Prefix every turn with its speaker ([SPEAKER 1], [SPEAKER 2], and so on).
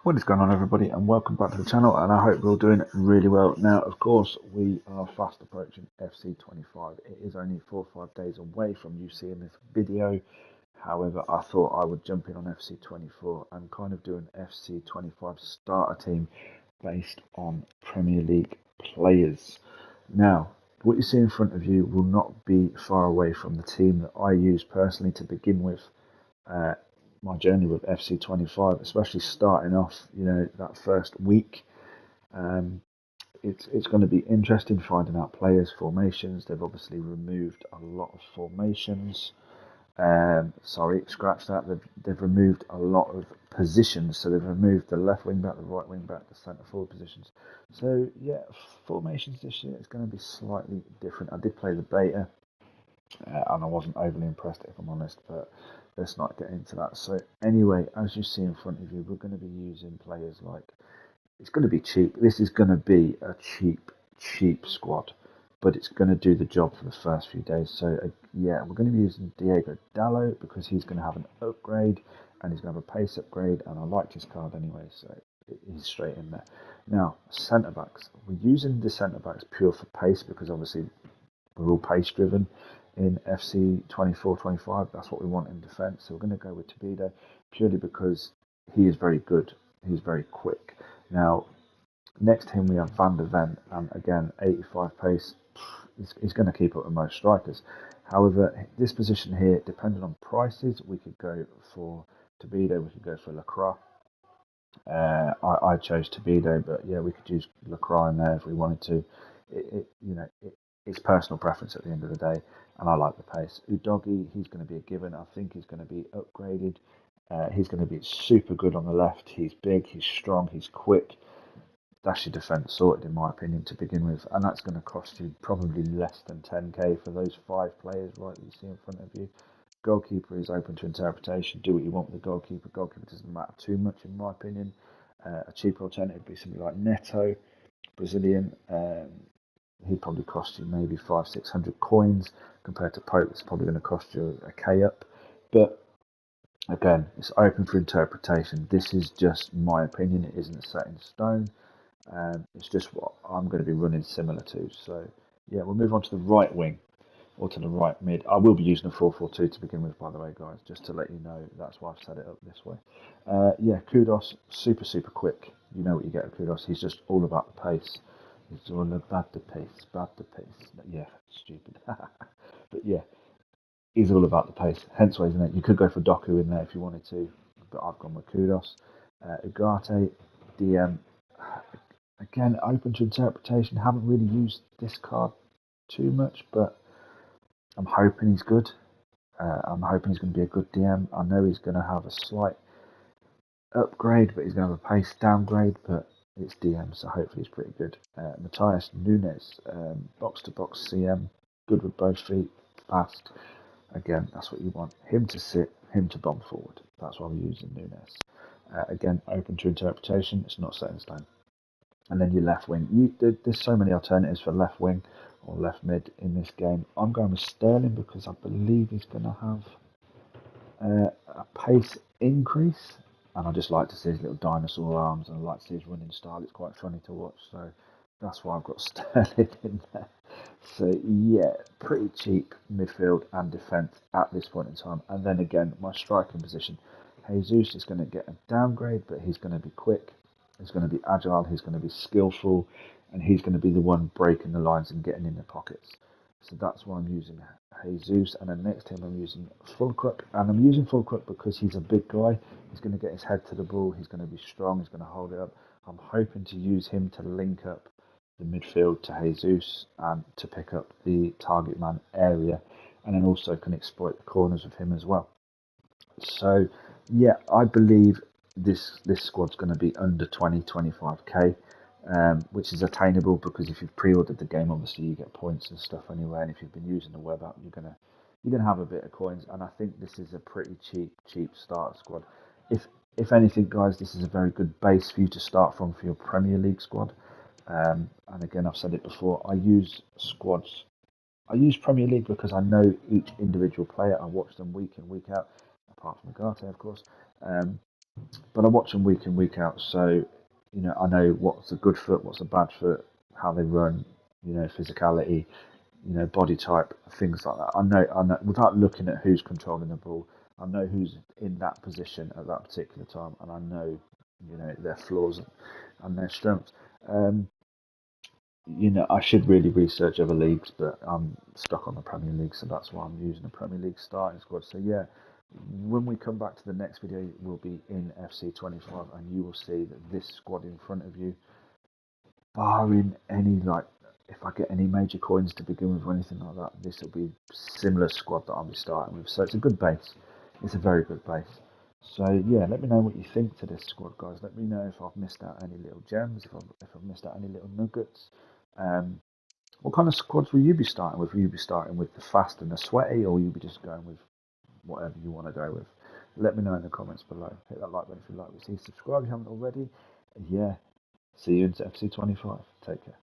[SPEAKER 1] What is going on, everybody, and welcome back to the channel, and I hope we're all doing really well. Now, of course, we are fast approaching FC25. It is only 4 or 5 days away from you seeing this video. However, I thought I would jump in on FC24 and kind of do an FC25 starter team based on Premier League players. Now, what you see in front of you will not be far away from the team that I use personally to begin with. My journey with FC25, especially starting off, that first week. Um, it's going to be interesting finding out players' formations. They've obviously removed a lot of formations. Sorry, scratch that. They've removed a lot of positions. So they've removed the left wing back, the right wing back, the centre forward positions. So yeah, formations this year is going to be slightly different. I did play the beta, and I wasn't overly impressed, if I'm honest, but let's not get into that. So anyway, as you see in front of you, we're going to be using players like, it's going to be cheap. This is going to be a cheap squad, but it's going to do the job for the first few days. So yeah, we're going to be using Diego Dallo because he's going to have an upgrade and he's going to have a pace upgrade, and I liked his card anyway, so he's straight in there. Now, centre backs. We're using the centre backs pure for pace because obviously we're all pace driven in FC 24-25. That's what we want in defence. So we're going to go with Tobido purely because he is very good. He's very quick. Now, next to him we have Van der Ven, and again, 85 pace. He's going to keep up with most strikers. However, this position here, depending on prices, we could go for Tobido, we could go for Lacroix. I chose Tobido, but yeah, we could use Lacroix in there if we wanted to. It's personal preference at the end of the day, and I like the pace. Udogi, he's going to be a given. I think he's going to be upgraded. He's going to be super good on the left. He's big, he's strong, he's quick. That's your defence sorted, in my opinion, to begin with, and that's going to cost you probably less than 10k for those 5 players right that you see in front of you. Goalkeeper is open to interpretation. Do what you want with the goalkeeper. Goalkeeper doesn't matter too much, in my opinion. A cheaper alternative would be somebody like Neto, Brazilian. He'd probably cost you maybe 500-600 coins compared to Pope. It's probably going to cost you a K up. But again, it's open for interpretation. This is just my opinion. It isn't set in stone. It's just what I'm going to be running similar to. So yeah, we'll move on to the right wing or to the right mid. I will be using a 4-4-2 to begin with, by the way, guys, just to let you know. That's why I've set it up this way. Yeah, Kudus, super quick. You know what you get with Kudus. He's just all about the pace. It's all about the pace, Yeah, stupid. But yeah, he's all about the pace. Hence why, isn't it? You could go for Doku in there if you wanted to, but I've gone with Kudus. Ugarte, DM. Again, open to interpretation. Haven't really used this card too much, but I'm hoping he's good. I'm hoping he's going to be a good DM. I know he's going to have a slight upgrade, but he's going to have a pace downgrade, but it's DM, so hopefully he's pretty good. Matthias Nunes, box to box CM, good with both feet, fast. Again, that's what you want. Him to sit, him to bomb forward. That's why we're using Nunes. Again, open to interpretation. It's not set in stone. And then your left wing. There's so many alternatives for left wing or left mid in this game. I'm going with Sterling because I believe he's going to have a pace increase, and I just like to see his little dinosaur arms, and I like to see his running style. It's quite funny to watch, so that's why I've got Sterling in there. So yeah, pretty cheap midfield and defence at this point in time. And then again, my striking position, Jesus is going to get a downgrade, but he's going to be quick, he's going to be agile, he's going to be skillful, and he's going to be the one breaking the lines and getting in the pockets. So that's why I'm using Jesus, and then next to him I'm using Fulkrug, and I'm using Fulkrug because he's a big guy. He's going to get his head to the ball. He's going to be strong. He's going to hold it up. I'm hoping to use him to link up the midfield to Jesus and to pick up the target man area, and then also can exploit the corners of him as well. So yeah, I believe this squad's going to be under 20-25k. Which is attainable because if you've pre-ordered the game, obviously you get points and stuff anyway. And if you've been using the web app, you're gonna have a bit of coins. And I think this is a pretty cheap starter squad. If anything, guys, this is a very good base for you to start from for your Premier League squad. And again, I've said it before. I use squads. I use Premier League because I know each individual player. I watch them week in, week out, apart from Ugarte, of course. but I watch them week in, week out. So, I know what's a good foot, what's a bad foot, how they run, physicality, body type, things like that. I know, without looking at who's controlling the ball, I know who's in that position at that particular time, and I know, their flaws and their strengths. Um, I should really research other leagues, but I'm stuck on the Premier League, so that's why I'm using the Premier League starting squad. So yeah, when we come back to the next video, we'll be in FC25, and you will see that this squad in front of you, barring any if I get any major coins to begin with or anything like that, this will be similar squad that I'll be starting with. So it's a good base. It's a very good base. So yeah, let me know what you think to this squad, guys. Let me know if I've missed out any little gems, if I've missed out any little nuggets. Um, what kind of squads will you be starting with? Will you be starting with the fast and the sweaty, or will you be just going with whatever you want to go with? Let me know in the comments below. Hit that like button if you like what you see. Subscribe if you haven't already. Yeah, see you in FC25. Take care.